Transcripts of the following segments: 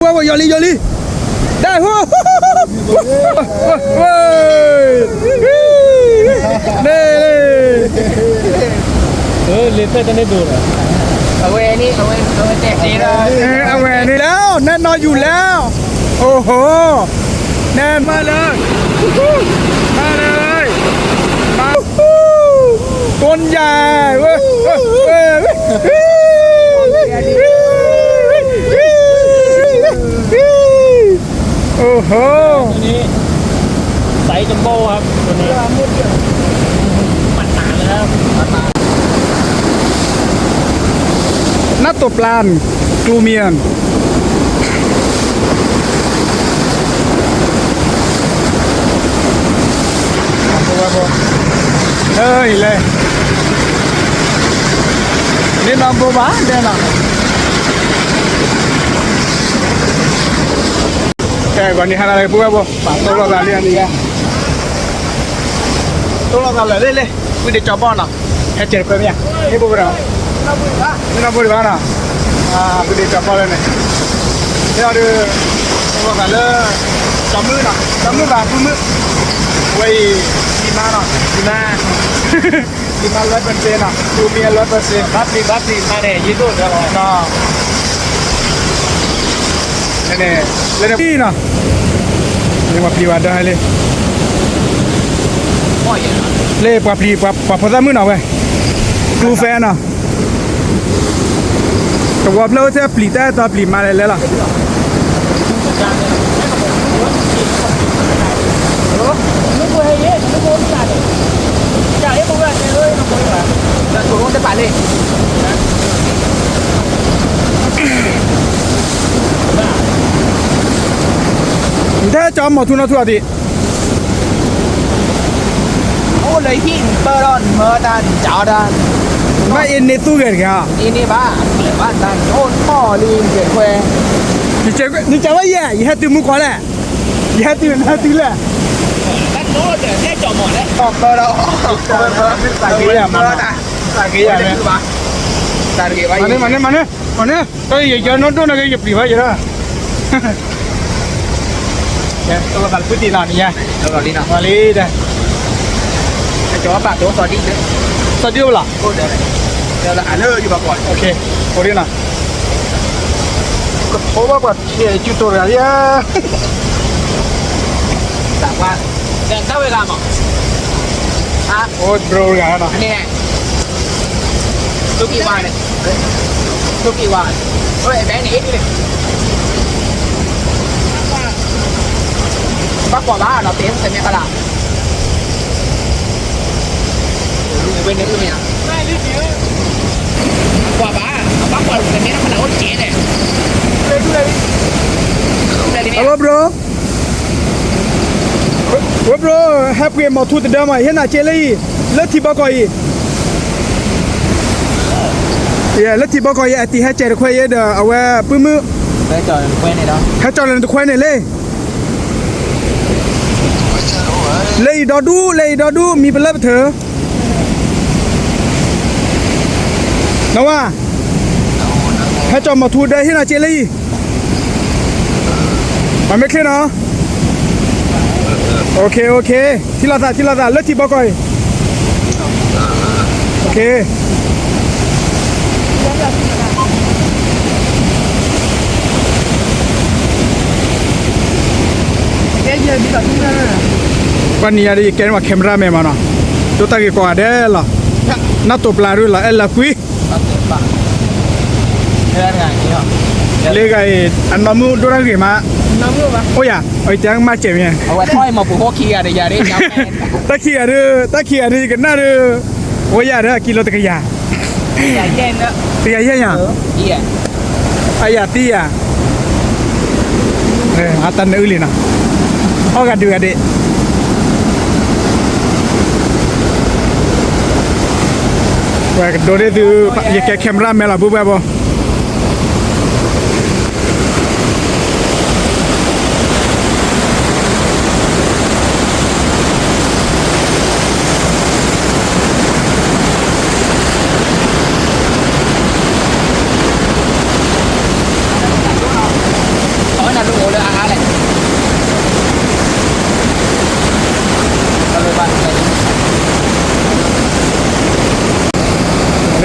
Wow, Yoli, Yoli. Dah, wow. Lên tới đây đủ rồi. Ở quê đi, ở quê tẹt đi rồi. เอาแหวนนี่แล้วแน่นอนอยู่แล้วโอ้โหแน่นมาเลยมาเลยมาต้นใหญ่เว้ยโอ้โห ตัวนี้ไซส์จัมโบ้ครับตัวนี้มันหนาเลยครับ นัดตบปลานกลูเมียนเฮ้ยเลยนี่น้องบัวบ้านเด้อนะแค่ก่อนนี้ฮะอะไรพวกบัวปากตัวเราการเรียนดีกันตัวเราการเลยเลยวิธีจับบอลนะแค่เจ็บไปไหมนี่บัวเรานี่น้องบัวบ้านนะวิธีจับบอลเลยเนี่ยเดี๋ยวดูตัวเราการเลยจับมือนะจับมือแบบมือไว้ดีมากนะดีมากดีมาก100%นะดูมี100%บัฟดีมาเนี่ยยืดตัวเดียว ก็เนี่ยนี่นะนี่มาพลีวัดได้เลย Mọi người. เล่ปะพลีปะพอซะมื้อหน่อยเว้ยดูแฟนน่ะก็ว่าเราจะพลีแต่ตัวพลีมาเลยล่ะ nó vui hay thế nó vui cả đấy chả hết vui là thế thôi nó vui mà Là thủ không thể phải lên. ถ้าจอมหมอทุนเอาทั่วดิ Ô lấy hìn bơ đòn mơ đàn cháo đàn. ไม่เอ็นในตู้เกิดแก Ini ba, ba đàn ôn mò lìn kể quê. นี่จะว่าแย่อย่าให้ตื่นมุกก่อนแหละอย่าให้ตื่นนะตื่นแหละ cắt nó để thế trò mỏ đấy Còn bơ đâu. Xài Bơ à, mà. Xài Cái gì vậy? Xài cái มาเนี่ย vậy. มาเนี่ยก็อย่าเจอโน้ตตัวนะก็อย่าปลีไว้อย่าละเนี่ยตัวกันพื้นที่หน่อยนี่ไง Đâu rồi đi nào. มาเลยเด้ Cái chó bạc chó sò đi đấy. สวัสดีล่ะ Cô đây này. Đây là ăn ơi như bà quản. โอเคโอเคนะก็เพราะว่าแบบจุดตัวอะไรอ่ะ Tạm qua. Đèn tao về làm à? À, โอ้ยโบรกันนะ anh nè. Tôi kỳ hoài này. Tôi kỳ hoài. Ôi bé này ít đi này. Bác quả bá nó tiếng xem mẹ ta làm. Bên đấy luôn nhỉ? Quả bá, bác quả cái mẹ nó là ốt chế này. Đây đây. Đây đi ฮัล nè. โหลโบรโบรแฮปปี้มาทูตเดิมอ่ะเห็นหน้าเจลี่เลิศที่บอกก่อยเลิศที่บอกก่อยตีให้เจรควายเด้อเอาไว้ปื้มมือ Đây trời quen này đó. ให้จอดเลยตัวควายเนี่ยเลยดอดูมีเป็นเลิศเถอะนะว่าให้จอดมาทูตได้เห็นหน้าเจลี่มันไม่เคยเนาะโอเคที่ลาซาเลิศที่บอกก่อยโอเควันนี้อะไรแกนว่าแคมราแม่มาเนาะตัวตากี่กว่าเด้อล่ะนัดตัวปลาด้วยล่ะเอล่ะคุย Đây là gì hả? เรียกไอ้อันมามูดูรังกี่มา Nó mưa mà. โอ้ยไอ้จังมาเจ็บเนี่ย Ở ngoài thôi mà phụ hộ kia để giờ đi nhau men. ตะเคียนนี่กันน่าดูโอ้ยเด้อกิโลตะกี้ยา Dạ yen đó. ตียายัง Iya. ไอ้ยาตียาอาตันอื่นเลยนะเอากันดูกันดิว่าโดนได้ดูอย่าแกแคมราแม่ล่ะบุ๊บแบบ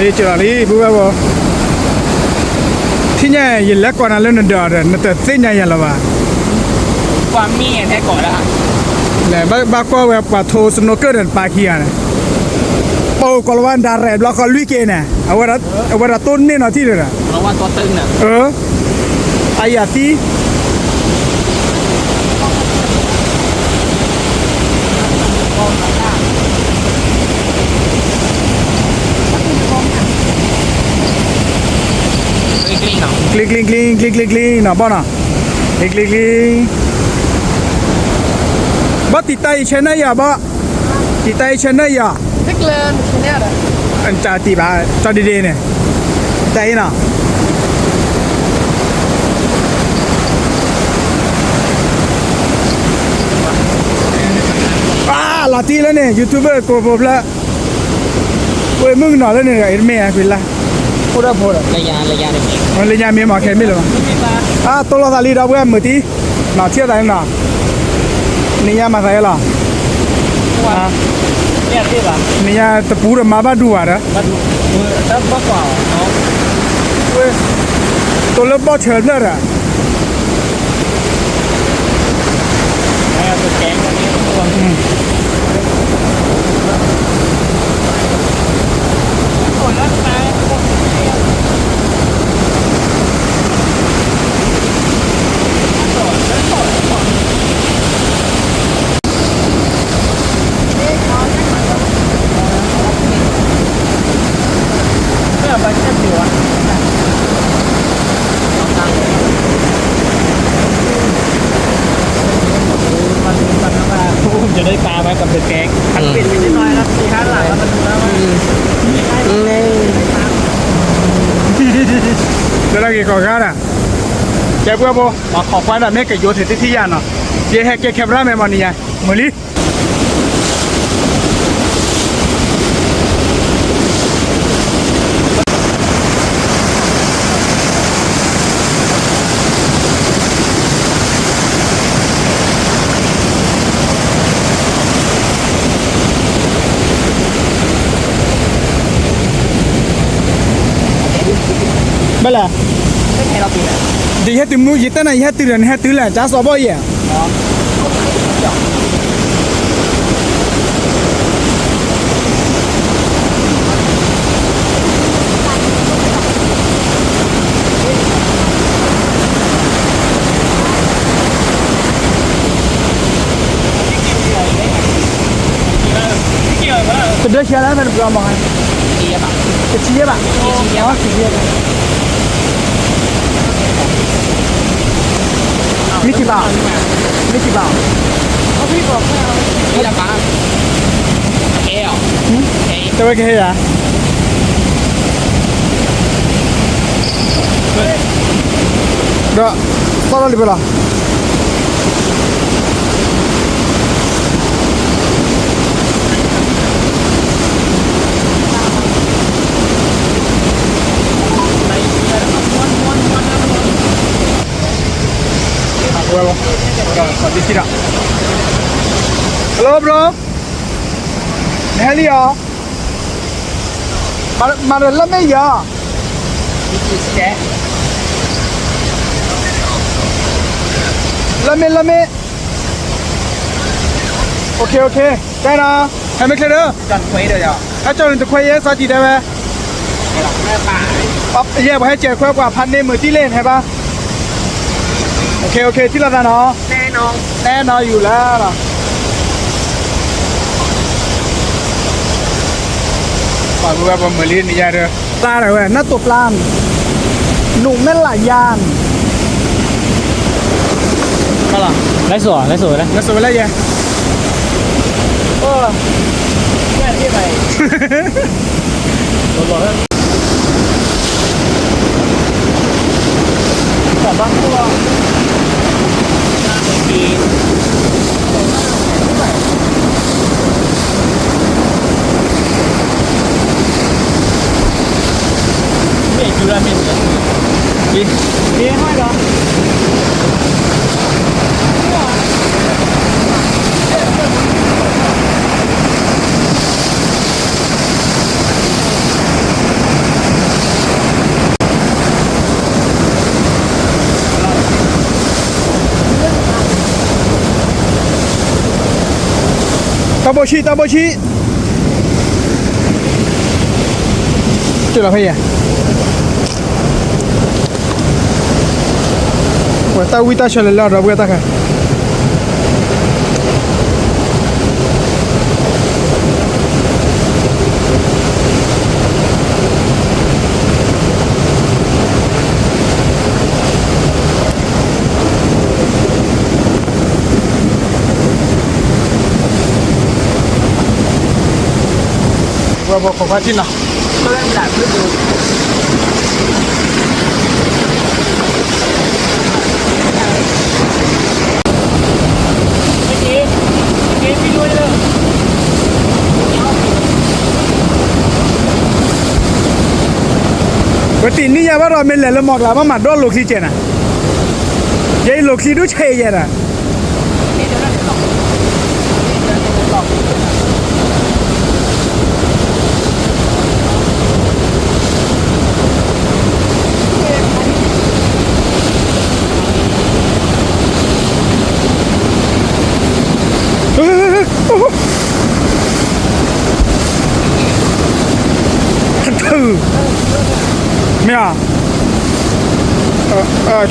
လေးကြော်လေးဘူးပဲဘောที่เนี่ยยินแล้วก่อนนั้นเล่นเดือดนั่นแต่เส้นใหญ่ยังละวะ ความมีแท้ก่อนละ เนี่ยบ้าก็แบบปะโทสโนเกอร์เดินปาเคียนะโอ้กอลวันดาร์เรบแล้วก็ลุยเกน่ะเอาว่าต้นนี่เนาะที่เด้อ เพราะว่าตัวตึงน่ะ อายาตีกลิ้งๆเนาะ คลิกเนาะบ่เนาะคลิกบ่ติดใต้ชนะอย่าบ่ติดใต้ชนะอย่า เล็กเลินเนี่ยแหละ อันจ่าตีบ้าจอดีๆเนี่ยใจเนาะหลอตีแล้วเนี่ยยูทูบเบอร์โกโบละเว้ยมึงหน่อยแล้วเนี่ยไอ้แม่คุยละพูดได้พูด ระยะเด็ก มันเลยยามเมียหมอแค่ไม่หรอตัวเราตาลีเราเว้ยมือตีหน่อเที่ยวไหนหน่อนี่ยามาใส่หรอ เนี่ยที่แบบ นี่ยาตะปูระมาบ้าดูอ่ะนะ มาดูตั้งมากกว่าเนาะ เว้ยตัวเล็บบ่เฉินเลยอ่ะ ตัวแกงอันนี้ตัวโอ้ยแล้วตายเนี่ยมันแค่ตัวผมจะได้ปลาไว้กับเด็กแก๊งขันปิดไปนิดหน่อยครับสี่ห้าหลังแล้วมันดูแล้วว่า แล้วเรากี่ก่อนกันอ่ะแกเพื่อบ่มาขอควายแบบนี้กับโยเทที่ยานเนาะเจ๊ให้แกแคปราแม่มันนี่ไงมือลีไม่ละ ไม่ใช่เราปีน ดีให้ตื่นมือยิ่งแต่ไหนให้ตื่นให้ตื่นแหละจ้าสอบบ่อยอ่ะจะได้เชียร์แล้วเป็นประมาณ ดีอะป่ะ จะเชียร์ป่ะเชียร์มิกี่บาทมิกี่บาท เขาพี่บอกไม่เอาพี่ละป้าเอ๋อเอ๋ จะไปแค่ไหนเด้อสอบอะไรไปล่ะHuevo. Hello, bro. Nelly, Marilla me ya. นี่คือแกะ Let me. Okay. Cái nào? Em biết chưa? จันคุยเดี๋ยว Cái cho nên tụi quay sao chỉ đây vậy? หลังแม่ป่า Bắp, giờ phải chơi quay quảพันเนี่ยมือที่เล่นใช่ปะโอเคที่เราเนาะ แน่นอน แน่นอนอยู่แล้วล่ะปล่อยมือแบบมือลิ้นนี่ยาเด้อปลาอะไรเว้ยน่าตัวปลาหนุ่มแม่นหลายยาน ก็หรอไล่สวยนะ น่าสวยแล้วยา เออแม่ที่ไหนบอกแล้วแต่บางตัวปีไม่จุฬาเมนปีไม่หรอ ตาโบชี这了可以我到味道去了了不要打开我可快进了。都在哪儿都ไม่รู้เลย Berarti ni ya baru ambil le mok la mama do loksi cena. Jadi loksi tu cai je dah. Mẹ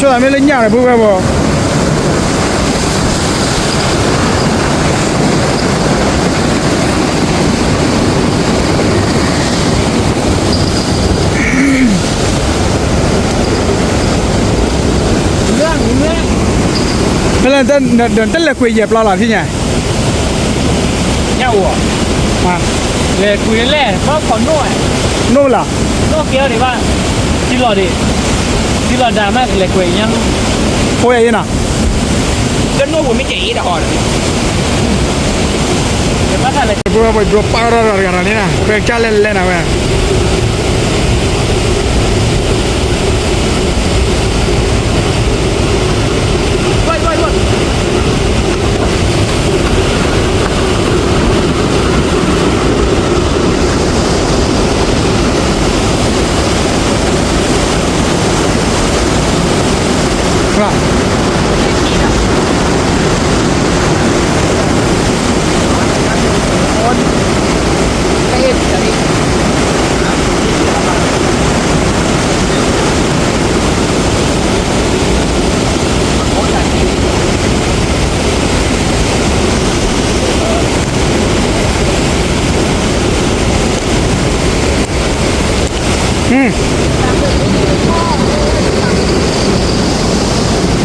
cho là mấy lên nhà này bố bé bố mấy lần tên tên là quỷ dẹp lo là thế nhỉ nhau à lệ quỷ lệ có còn nổi nô là nó kia thì bạn chỉ lo đà mát lệ quỷ nhá thôi vậy nào cái nô của mấy chị đã hỏi để bắt lại bro para ra này nè về cha lên lên nào về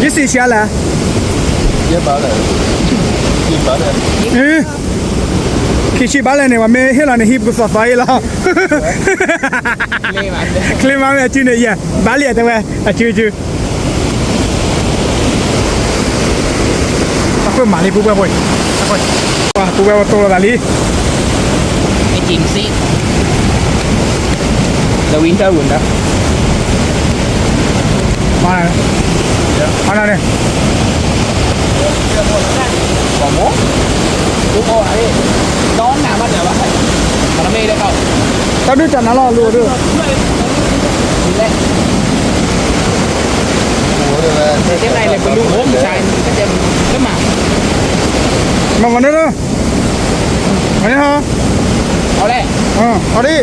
你谁下来？也罢了，也罢了。嗯，其实把来呢，我们黑了呢，黑不说法了。克里马没就那样，把脸的喂，啊就。Aku mali buka boy. Wah, buka betul kali. ไอ้จิมซี่ The Winter Wonder Mana? Mana ni? còn bố bố cô ấy đón nào bắt đầu vậy mà nó mê đấy không Tao đưa chân nó lo luôn được. đi lên thì cái này là mình luôn ốm sai cái chân cái mặt Mà vào đây đó. Vào đây hả? ở đây Vào đi.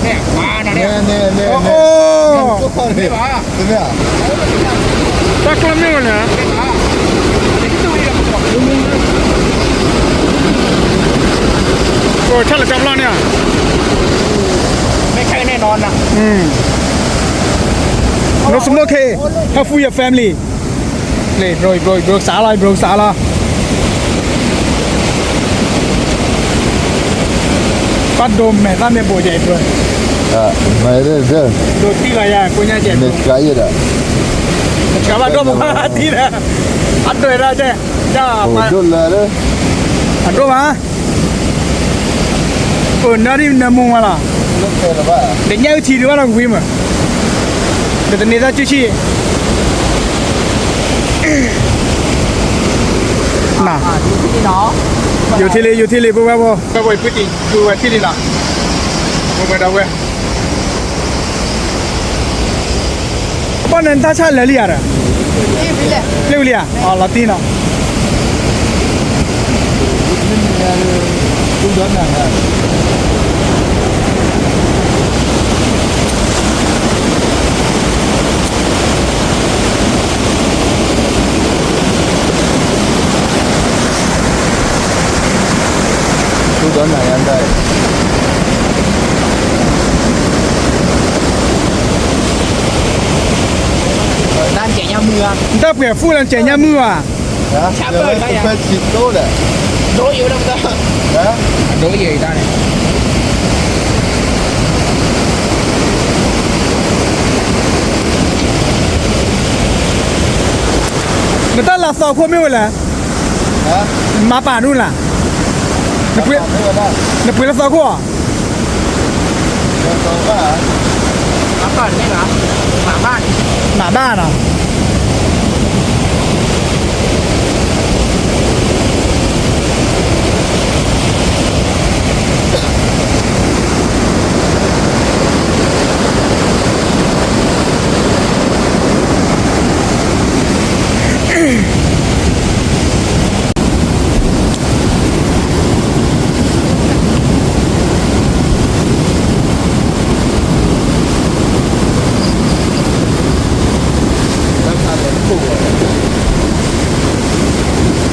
nè mà nè Nè nè nè nè. Ồ. Thế à? Tao có miếng rồi nè. Ồ, chắc là cầm lo nè. ไม่ใช่แน่นอนนะ No smoke. Have for your family. Play, bro, salah. Bắt đồ mẹ ta mẹ bồi dậy rồi. Mày đây. Đồ tí là ya, cô nhà dậy. Mày cái gì đó? Cả ba đồ một tí nè. Ăn rồi ra chứ. Chà, Ủa, đốt là đó. ăn đồ mà. Nó đi nằm mông mà. Lúc này là ba. Để nhau thì được là quý mà. Để tao ra chứ chi. Nào.ที่nó Utility bố bố. Bố bố putih. Bố bố tili lah. Bố bố đâu vậy? Bao nhiêu ta chơi lali à? Lali à? Latina. nên nhà cũng đoán nàng à. Cũng đoán nàng ăn đây. Đang chạy nhau mưa. ta phải phu lần trẻ nhà mưa à Đó, Chả giờ bơi mới đây à? phải chịu tốt đấy. Đố yếu đâu ta. Đó. Đố gì ta này. người ta là sò khô miêu là Đó. má bà luôn là nó quên Thế rồi đó. nó quên là sò khô à Rồi còn có hả? Má còn đây hả? Má bạn. má bà nào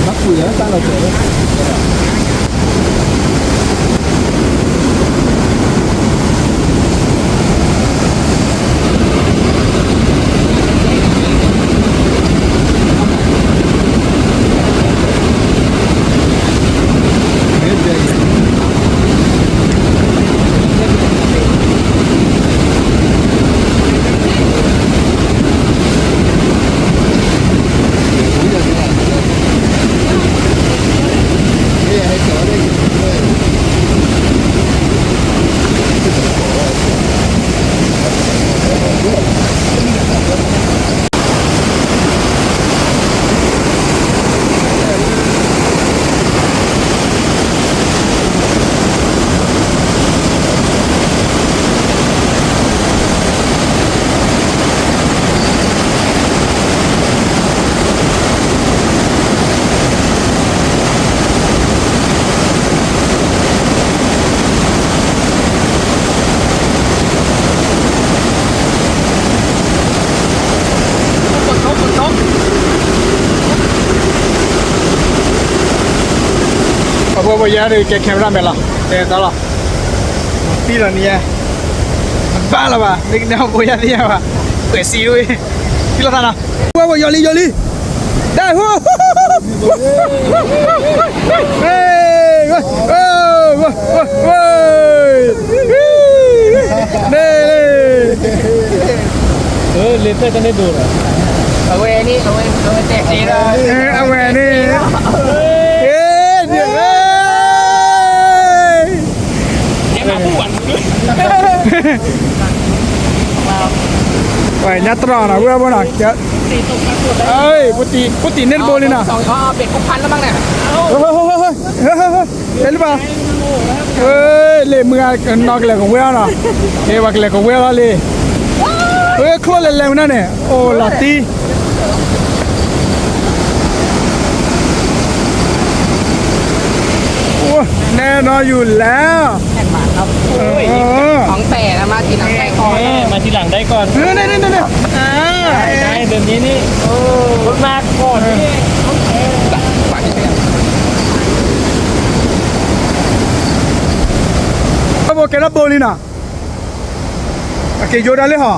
Mắc quỷ á, sao là trời đó. Biết đây. Đây hãy chỗ đây. Con tốt. bây giờ thì cái camera mẹ là để đó là tí là nia ba là bà định nào bây giờ đi à quẻ xì luôn tí là thằng nào bây giờ đi đây hu lên tới cái này đủ rồi. Ở quê đi, ở quê tẹt đi rồi. ông mẹ đi Em mà phụ quản. vậy nhát tròn nào bữa bữa nào chết ơi bút tì nên bôi lên nào เป็ด6,000แล้วมั้งเนี่ย đấy lúc nào ơi lệ mưa nó cái lệ của quê nào lệ bạc lệ của quê đó lệ ơi khô lệ lệ nè ô là tiแน่นอนอยู่แล้ว ของแต่นะมาทีหลังได้คอ มาทีหลังได้ก่อน เนี่ยได้แบบนี้นี่รถมาก่อนนี่ Apa kena bol ni nak? Okey, jom dah leh ha.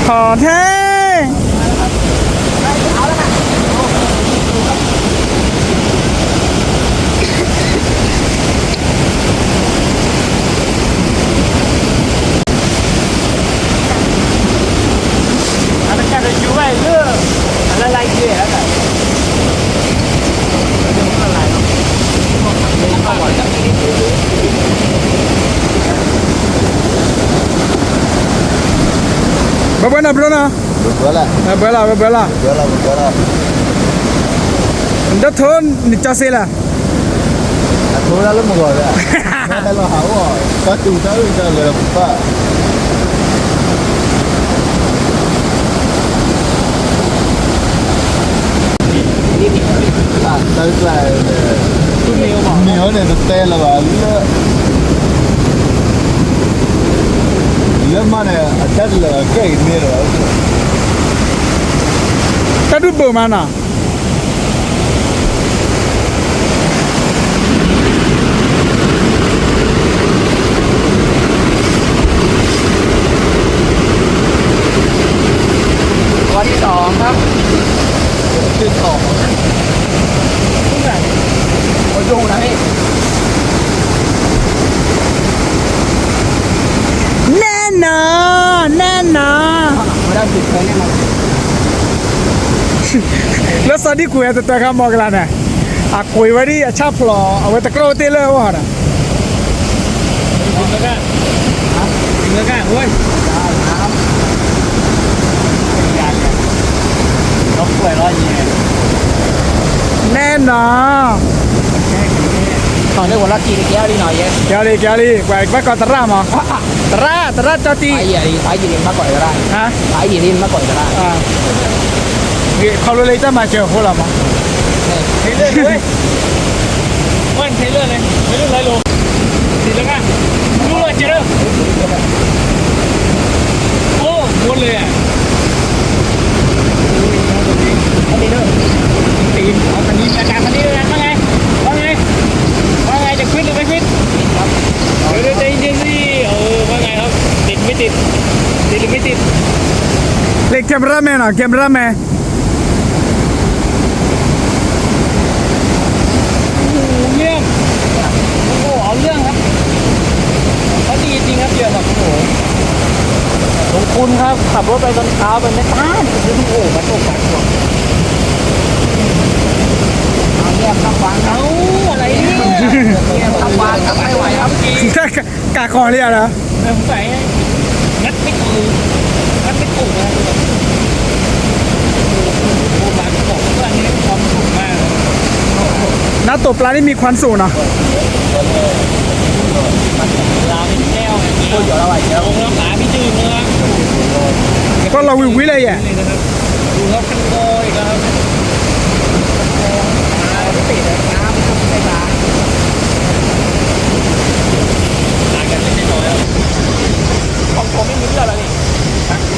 Hả thế? Ada kan ada jual ke? Ada lagi ada. Berapa nak bro nak? Betul Bela. betul. Dah thon ni case lah. Aku dah lama rồi đấy. Nó là hảo rồi. Có chủ tới giờ là ba. tới lại chút nhiều mà nhiều này nó tê là bà lớn mà này chắc là cái này rồi ถ้าดูเบอร์มันอ่ะ ตัวที่สองครับชื่อสองโอ้ยดูนะพี่ แน่นอนแน่นอน ไม่ได้ติดเลยแน่นอน แล้วสวัสดีคุยแต่ข้ามบอกกันนะคุยไว้ดิชาพลอเอาไว้ตะกร้อเตเลยว่าน่ะ ถึงแล้วกันถึงแล้วกันเว้ย nó quay lo gì แน่นอน còn đây của nó chỉ kéo đi nói vậy แกลีไปก่อนตะร่ามาตะร่าเจ้าตี phải gì đi bắt gọi ra ฮะ phải gì đi bắt gọi ra เขาเลยจะมาเจอพวกเรามั้ง เทเลื่อนเลยเว้ยเทเลื่อนเลยไม่เลื่อนไรลงถึงแล้วกันรู้เลยเจ๊เด้อโอ้หมดเลยอ่ะ anh đi nữa ตีนเอาคันนี้อาการคันนี้เลยนะว่าไงจะขึ้นหรือไม่ขึ้นเดี๋ยวใจเย็นสิว่าไงครับติดไม่ติดติดหรือไม่ติด เล็กแคมราแมนอ่ะแคมราแมน เรื่องโอ้โหเอาเรื่องครับเขาดีจริงครับเดือนแบบโอ้โหลงทุนครับขับรถไปตอนเช้าไปไม่ต้านซื้อทุกโอ่มาตกปากหัว nghe thăm quán เอาอะไรเนี่ย nghe thăm quán thămไม่ไหวครับ กาคอเรียกนะ สงสัยงัดไม่ถูกงัดไม่ถูกนะโอ้ร้านบอกว่านี่ความถูกมาก น้าตบปลานี่มีควันสูงนะ ลาเป็นแก้วอย่างเงี้ย cô chỗ đâu vậy ลงแล้วขาพี่จืดเลยครับ ก็เราวิเลยอ่ะ ดูครับคันโกอีกแล้วครับ ติดน้ำไม่ได้ปลา ตายกันเล็กน้อยครับ ผมไม่มีเลือดแล้วนี่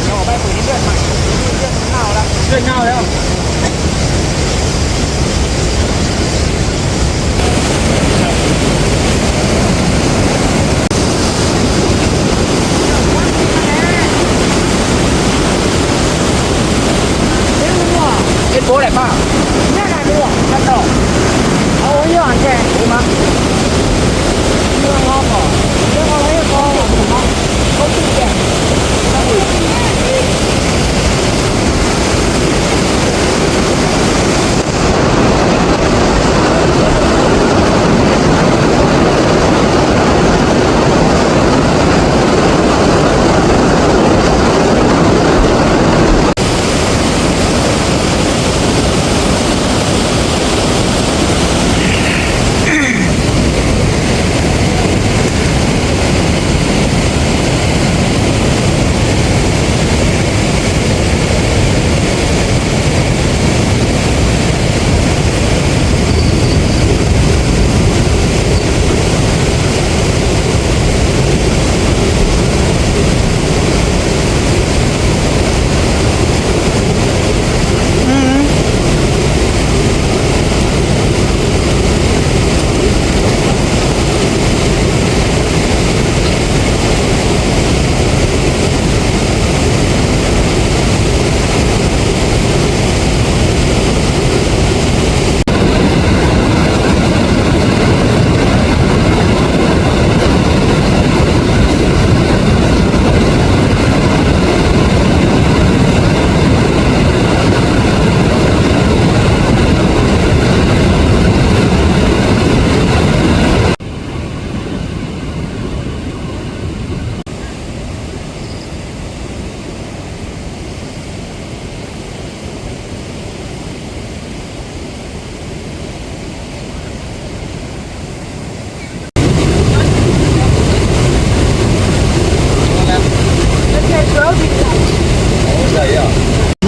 เราไปปุ๋ยเลือดใหม่เลือดเน่าแล้ว เลือดเน่าแล้ว cái bố đẹp không nhá này đúng không nhá đâu ôi nhá anh kìa đúng không chưa ngon hả chưa ngon lấy con không chịu kìa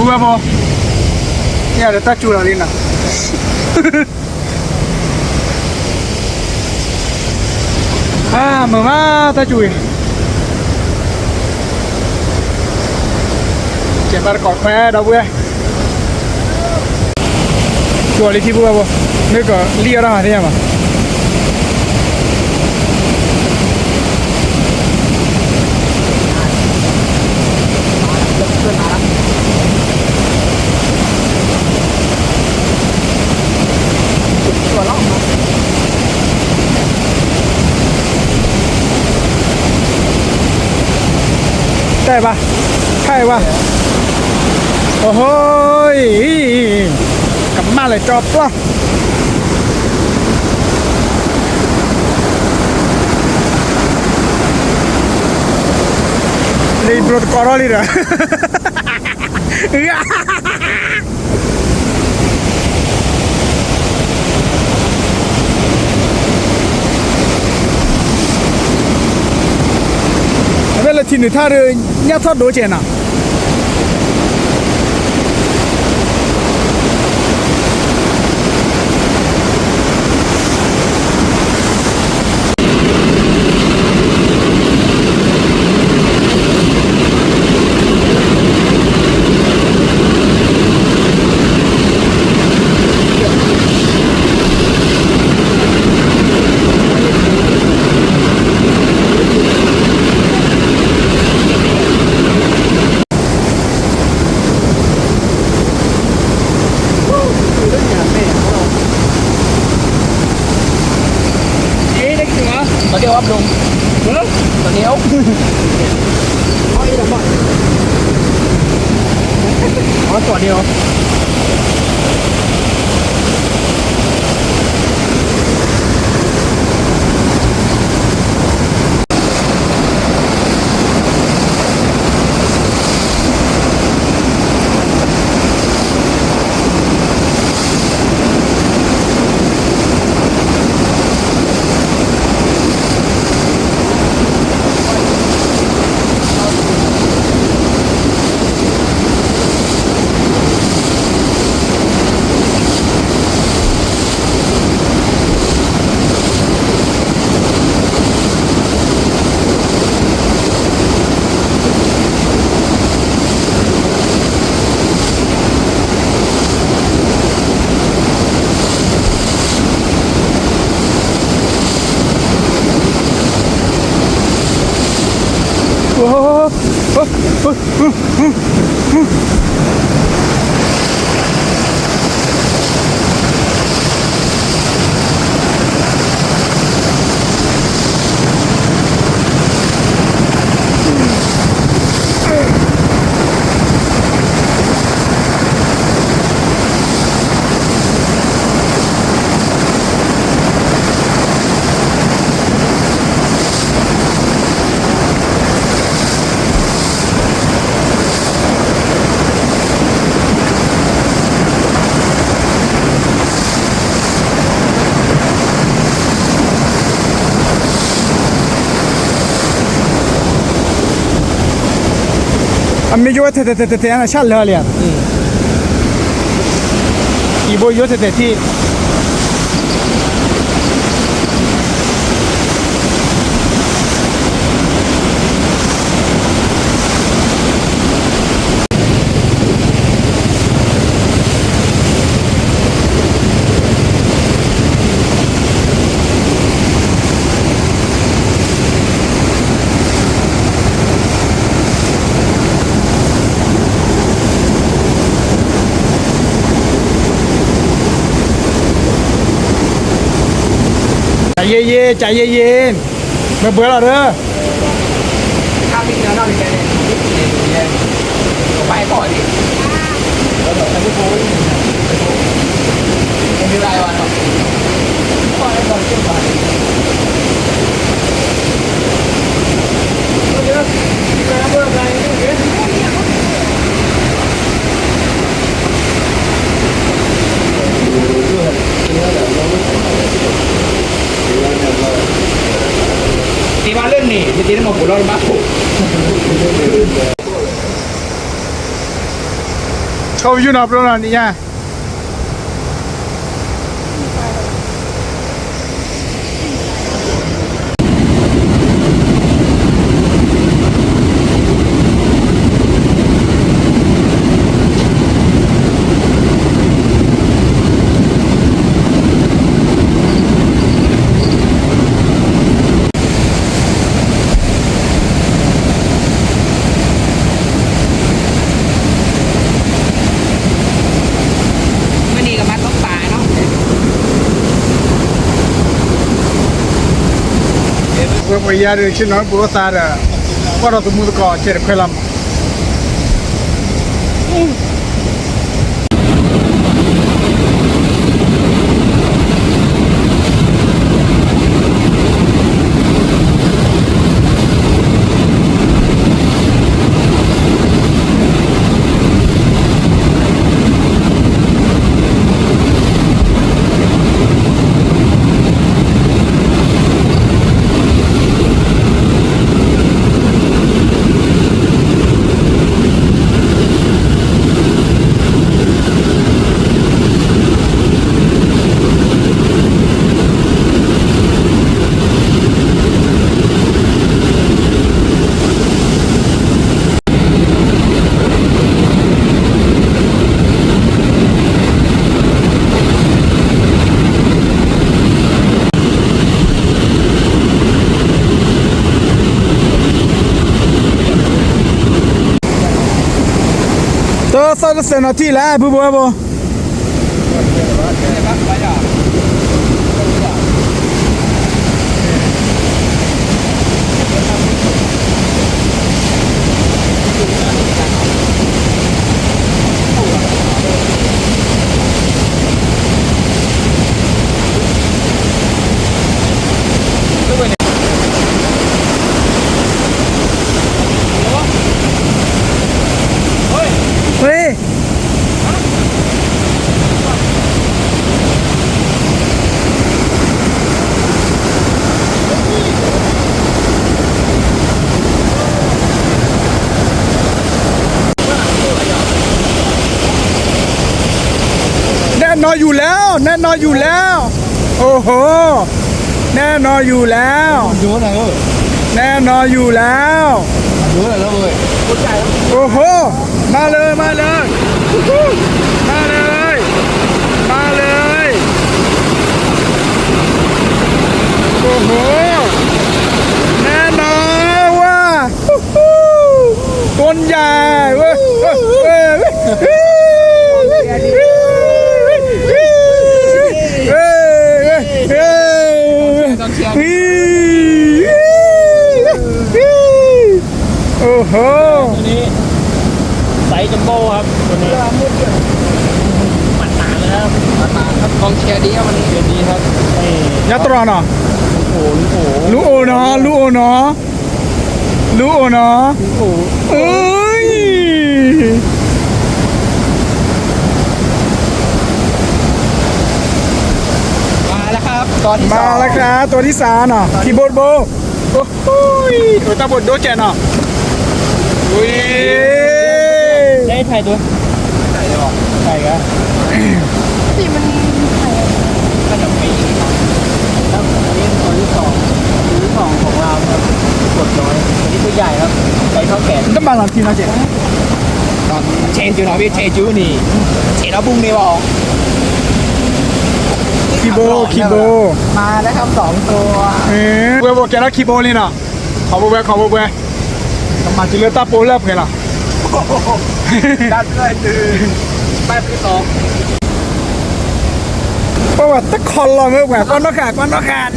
Gue apa? Ya ada tak curah Lina. mở má ta chui chạy vào cọt khoe đâu vui chùa đi thi vui không nơi có lia ra thế màได้ปะใช่ปะโอ้โหกลับมาเลยจอบละเลยบรดกอร์ลี่เหรอเวลาที่หนึ่งท่าเรือเนี่ยทอดโดเจนอ่ะตัวเดียวครับลุงตัวเดียวอ๋อตัวเดียวโอ้โอันไม่ยุ่งแต่อันชันเลยอ่ะอีโบยุ่งแต่ที่ใจเย็นใจเย็นเบื่อเบื่อแล้วเด้อ ข้าวพริกเนื้อเราเนี่ยเนี่ยไปก่อนดิแล้วเดี๋ยวไปที่โพสเป็นรายวันหรอก่อนให้ก่อนขึ้นไปเยอะแม่เบื่ออะไรเนี่ย ตีมาเล่นนี่ตีน้ำมันปุ๋ยเราบ้าปุ๊บ เขาอยู่นอกโรงงานนี่ไง payar chino puro sara para tu mundo ko cher phelam to sa se na ti la bu boเฮ้ยแน่นอนอยู่แล้วแน่นอนอยู่แล้วโอ้โหแน่นอนอยู่แล้ว Chú này ơi แน่นอนอยู่แล้ว Chú này đâu rồi โอ้โหมาเลยมาเลยมาเลยมาเลยโอ้โหแน่นอนว่าต้นใหญ่เว้ยโอ้โห ตัวนี้ไซส์จัมโบ้ครับตัวนี้มันต่างเลยครับ กองเชียร์ดีครับวันนี้ เดี๋ยวนี้ครับนี่ ยัตราเนาะ โอ้โห ลูโอเนาะลูโอเนาะลูโอเนาะ โอ้โห เอ้ย มาแล้วครับตอนที่ มาแล้วครับตัวที่สามเนาะคีย์บอร์ดโบโอ้โหตาบอดโดเจนเนาะอุ้ย ได้ถ่ายตัวถ่ายครับ ที่มันขนมปี ครับอันนี้ตัวที่สองของเราครับกดน้อยอันนี้ตัวใหญ่ครับใส่เท่าแขน น้ำมันหลังทีนะเจ๊ เชนจูเนาะพี่เชนจูนี่เชนเอาบุ้งนี่บอก คีย์บอร์ดคีย์บอร์ด มาแล้วครับ2ตัว เว้ยบอกแกนะคีย์บอร์ดนี่นะขอเว้ยมาจิเลต้าโปรแล้วเพื่อนล่ะ ดันเลยตื่นแป๊บที่สอง เพราะว่าตะคอนลองเมื่อแหวกก้อนนกขา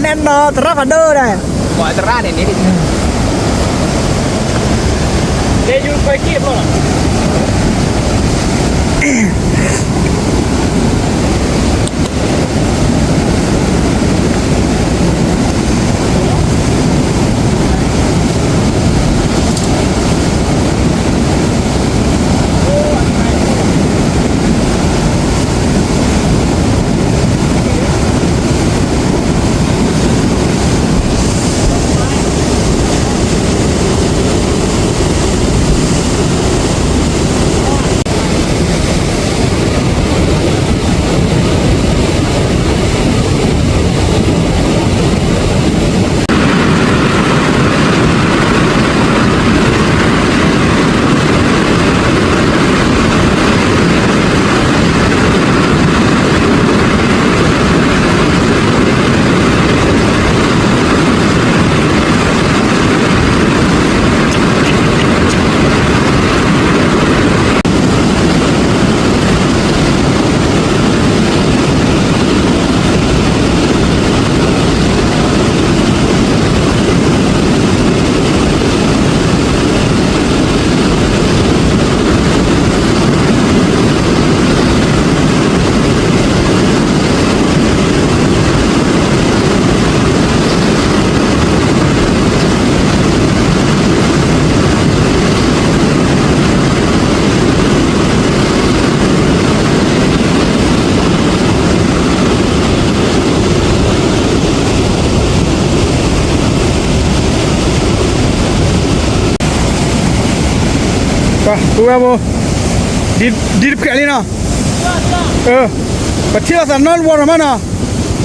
แน่นนอนตราฟันเดอร์ได้ หัวจะร่าเนี่ยนี่ดิ เดยูไปเก็บแล้ว ไปดูแบบดีแค่นี้เนาะประเทศสันนอนวัวหรือมั้งเนาะ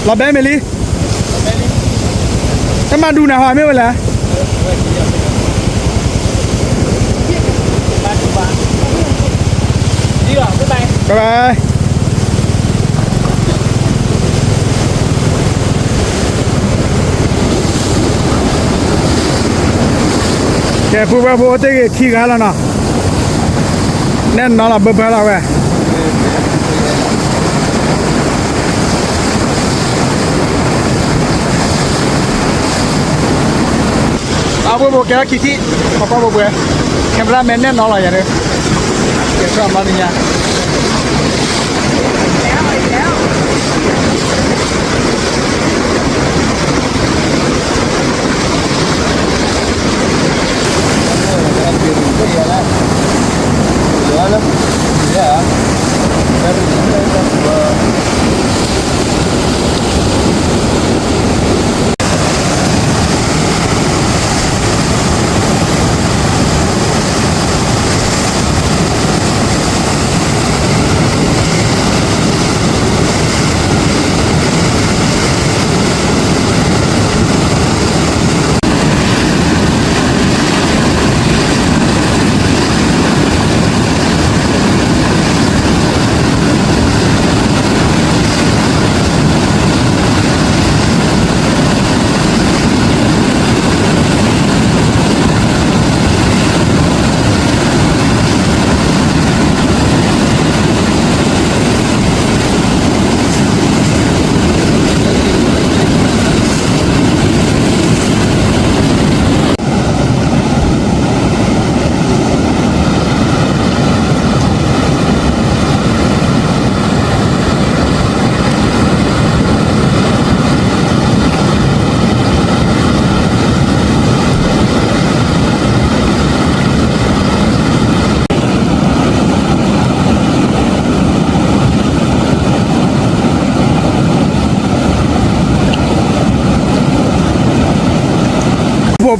เราแบงเมลี่ถ้ามาดูหน่อยไม่เป็นไรดีหรอบ๊ายบาย บ๊ายบายแกพูดว่าพูดเจ๊ขี้กันแล้วเนาะแน่นอนละเบิ่มแล้วเว้ยเอาไปบอกแกขี้ขี้ขอบอกเบื่อแคมราแมนแน่นอนละอย่างเดียวแกชอบมาหนึ่งอย่าง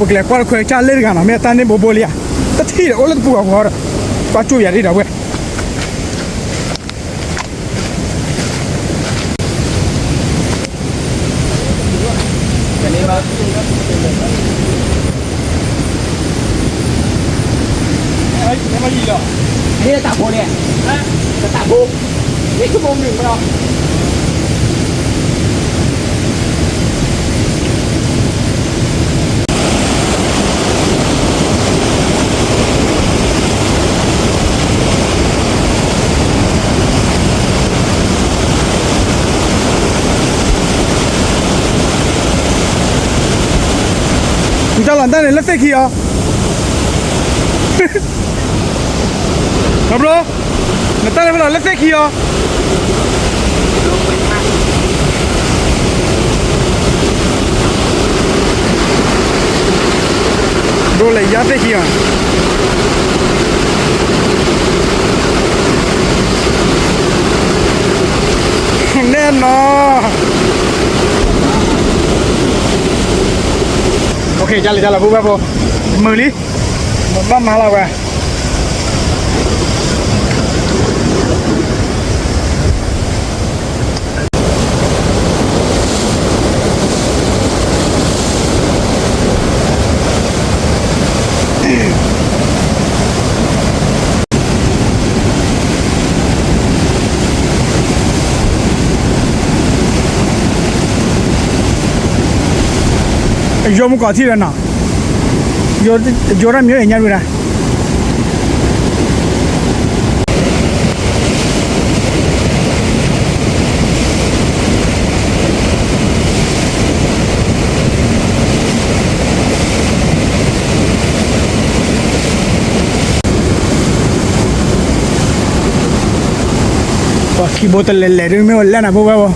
บอกเลยว่าคุยชาเล่นกันนะเมื่อตอนนี้บอกเลยอะแต่ที่เราเล่นปุ๊บก็ปัจจุบันนี้เราเว้ยนี่จะตัดโบเนี่ยจะตัดโบนี่ชั่วโมงหนึ่งไปหรอ你叫冷淡点，let's take it 啊！老 bro，冷淡点不了，let's take it 啊！bro 来压 take it 啊！แน่นอนโอเคจัดเลยพูดแบบมือลิมันบ้ามาแล้วเว้ยโยมก่อนที่เรน่ะโยนมีอะไรอย่างเงี้ยนะว่าขี้โบตเล่ๆด้วยไม่ว่าเล่นนะพวกเราก็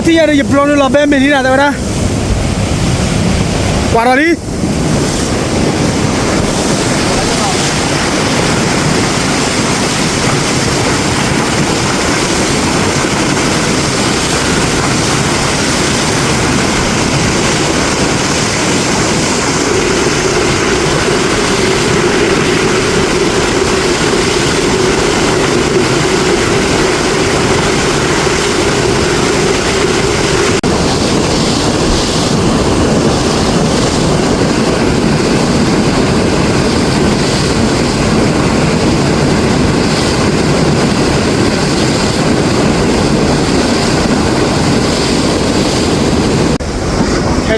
ที่ยังจะปลงเราเป็นแบบนี้นะแต่ว่ากว่าเราดิ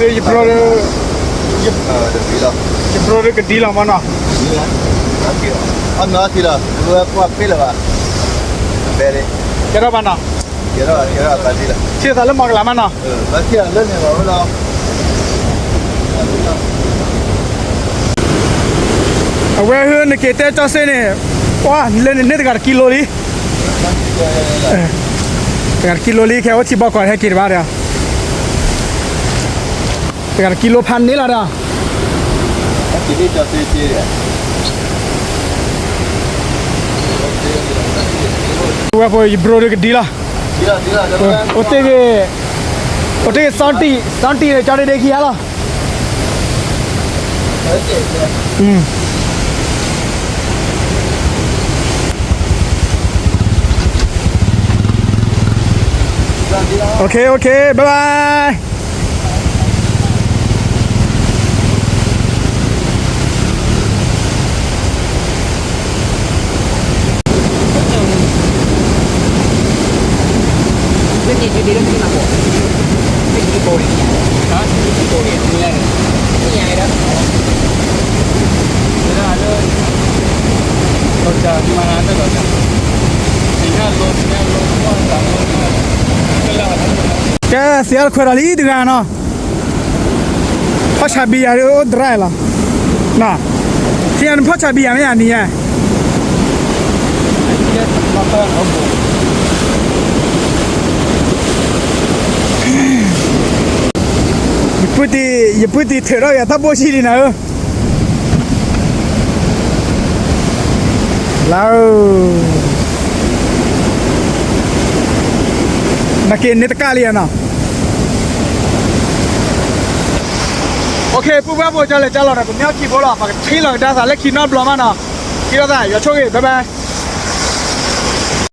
ये प्रो 这比了， ये pro 这个地了嘛呢？你看，哪比了？哪比了？我配了吧？别的，这老板呢？别了，别的了。现在能忙个哪嘛呢？那现在人我不知道。我是那个在这些呢，哇，那个kilo 里，这个 kilo 里看我提包过还几多的？这个 kilo 盘你了的？今天叫谁接的？我不一 bro 这个地了。接了，这个。我这个三 T 的家里的去了。嗯。OK，拜拜。这你去别人听哪过？这你过的啊？你过的你来的？你来的？这个楼下你妈那楼下，你看楼往上楼，这两个。这是要快到里头干呢？跑车比呀，我来了。那，现在跑车比呀没呀你呀？也不得推到呀，他不去的呢。来哦，那给你的咖喱呢 ？OK， 不管我叫来叫了，不鸟起波了，把个推了，但是来去那不了嘛呢？去了噻，要抽给，拜拜。